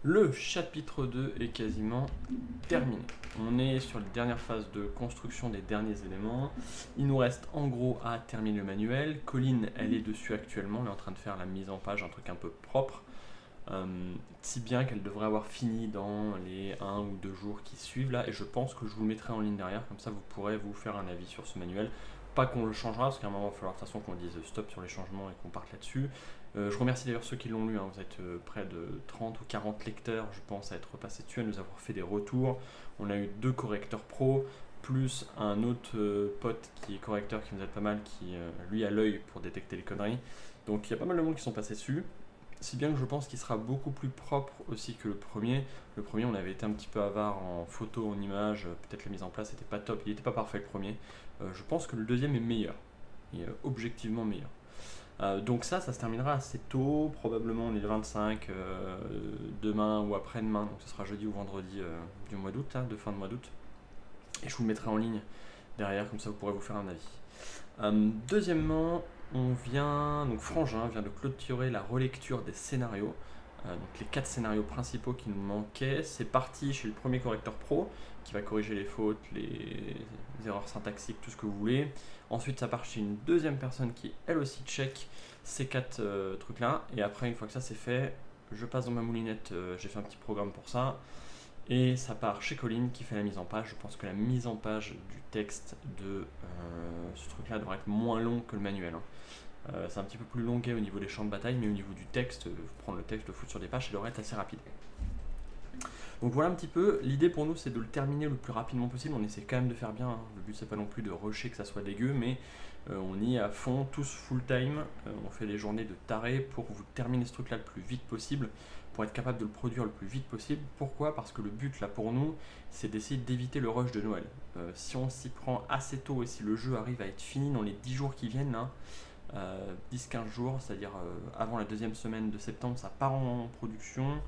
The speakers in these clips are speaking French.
Le chapitre 2 est quasiment terminé. On est sur les dernières phases de construction des derniers éléments. Il nous reste en gros à terminer le manuel. Colline, elle est dessus actuellement, elle est en train de faire la mise en page, un truc un peu propre. Si bien qu'elle devrait avoir fini dans les 1 ou 2 jours qui suivent là, et je pense que je vous le mettrai en ligne derrière, comme ça vous pourrez vous faire un avis sur ce manuel. Pas qu'on le changera, parce qu'à un moment il va falloir de toute façon qu'on dise stop sur les changements et qu'on parte là-dessus. Je remercie d'ailleurs ceux qui l'ont lu, hein. Vous êtes près de 30 ou 40 lecteurs, je pense, à être passés dessus, à nous avoir fait des retours. On a eu 2 correcteurs pro, plus un autre pote qui est correcteur qui nous aide pas mal, qui lui a l'œil pour détecter les conneries. Donc il y a pas mal de monde qui sont passés dessus. Si bien que je pense qu'il sera beaucoup plus propre aussi que le premier. Le premier, on avait été un petit peu avare en photo, en image, peut-être la mise en place n'était pas top, il n'était pas parfait le premier. Je pense que le deuxième est meilleur, il est objectivement meilleur. Donc ça se terminera assez tôt, probablement on est le 25, demain ou après-demain, donc ce sera jeudi ou vendredi du mois d'août, de fin de mois d'août. Et je vous le mettrai en ligne derrière, comme ça vous pourrez vous faire un avis. Deuxièmement, donc Frangin vient de clôturer la relecture des scénarios. Donc les 4 scénarios principaux qui nous manquaient, c'est parti chez le premier correcteur pro qui va corriger les fautes, les erreurs syntaxiques, tout ce que vous voulez. Ensuite ça part chez une deuxième personne qui elle aussi check ces 4 trucs là. Et après une fois que ça c'est fait, je passe dans ma moulinette, j'ai fait un petit programme pour ça. Et ça part chez Colline qui fait la mise en page. Je pense que la mise en page du texte de ce truc là devrait être moins long que le manuel, hein. C'est un petit peu plus longuet au niveau des champs de bataille, mais au niveau du texte, prendre le texte, le foutre sur des pages, ça devrait être assez rapide. Donc voilà un petit peu, l'idée pour nous c'est de le terminer le plus rapidement possible, on essaie quand même de faire bien, hein. Le but c'est pas non plus de rusher que ça soit dégueu, mais on y est à fond, tous full time, on fait des journées de taré pour vous terminer ce truc là le plus vite possible, pour être capable de le produire le plus vite possible. Pourquoi? Parce que le but là pour nous c'est d'essayer d'éviter le rush de Noël. Si on s'y prend assez tôt et si le jeu arrive à être fini dans les 10 jours qui viennent là, 10-15 jours, c'est-à-dire avant la deuxième semaine de septembre, ça part en production,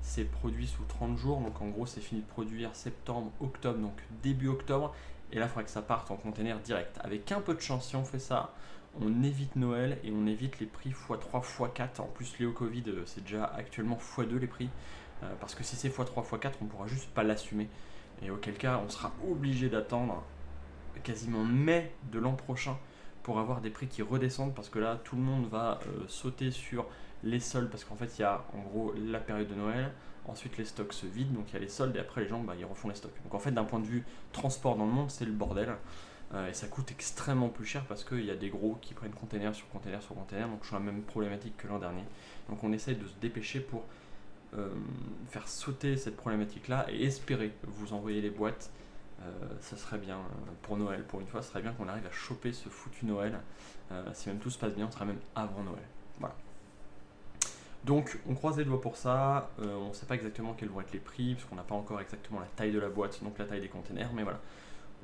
c'est produit sous 30 jours, donc en gros c'est fini de produire septembre, octobre, donc début octobre, et là il faudrait que ça parte en container direct. Avec un peu de chance, si on fait ça, on évite Noël et on évite les prix x3, x4, en plus lié au Covid, c'est déjà actuellement x2 les prix, parce que si c'est x3, x4, on pourra juste pas l'assumer, et auquel cas on sera obligé d'attendre quasiment mai de l'an prochain pour avoir des prix qui redescendent, parce que là tout le monde va sauter sur les soldes, parce qu'en fait il y a en gros la période de Noël, ensuite les stocks se vident, donc il y a les soldes et après les gens ils refont les stocks. Donc en fait d'un point de vue transport dans le monde c'est le bordel, et ça coûte extrêmement plus cher parce qu'il y a des gros qui prennent container sur container sur container, donc je suis la même problématique que l'an dernier. Donc on essaye de se dépêcher pour faire sauter cette problématique là et espérer vous envoyer les boîtes. Ça serait bien pour Noël, pour une fois, ce serait bien qu'on arrive à choper ce foutu Noël. Si même tout se passe bien, on sera même avant Noël. Voilà. Donc on croise les doigts pour ça, on ne sait pas exactement quels vont être les prix, parce qu'on n'a pas encore exactement la taille de la boîte, donc la taille des containers, mais voilà.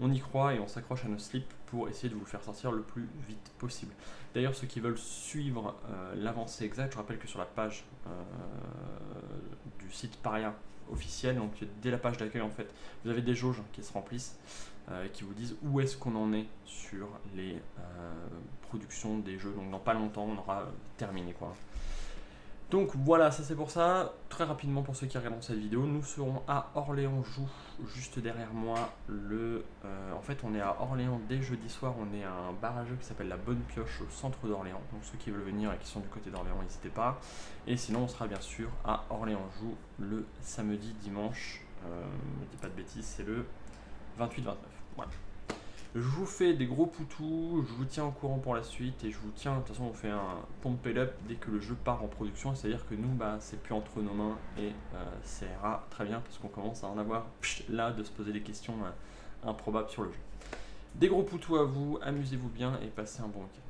On y croit et on s'accroche à nos slips pour essayer de vous le faire sortir le plus vite possible. D'ailleurs, ceux qui veulent suivre l'avancée exacte, je rappelle que sur la page du site Paria officiel, donc dès la page d'accueil en fait, vous avez des jauges qui se remplissent, qui vous disent où est-ce qu'on en est sur les productions des jeux. Donc dans pas longtemps, on aura terminé quoi. Donc voilà, ça c'est pour ça. Très rapidement pour ceux qui regardent cette vidéo, nous serons à Orléans-Joux, juste derrière moi. En fait, on est à Orléans dès jeudi soir. On est à un bar à jeux qui s'appelle la Bonne Pioche au centre d'Orléans. Donc ceux qui veulent venir et qui sont du côté d'Orléans, n'hésitez pas. Et sinon, on sera bien sûr à Orléans-Joux le samedi, dimanche. Ne dis pas de bêtises, c'est le 28-29. Voilà. Je vous fais des gros poutous, je vous tiens au courant pour la suite et je vous tiens, de toute façon on fait un pump it up dès que le jeu part en production, c'est-à-dire que nous c'est plus entre nos mains et ça ira très bien parce qu'on commence à en avoir là de se poser des questions improbables sur le jeu. Des gros poutous à vous, amusez-vous bien et passez un bon week-end.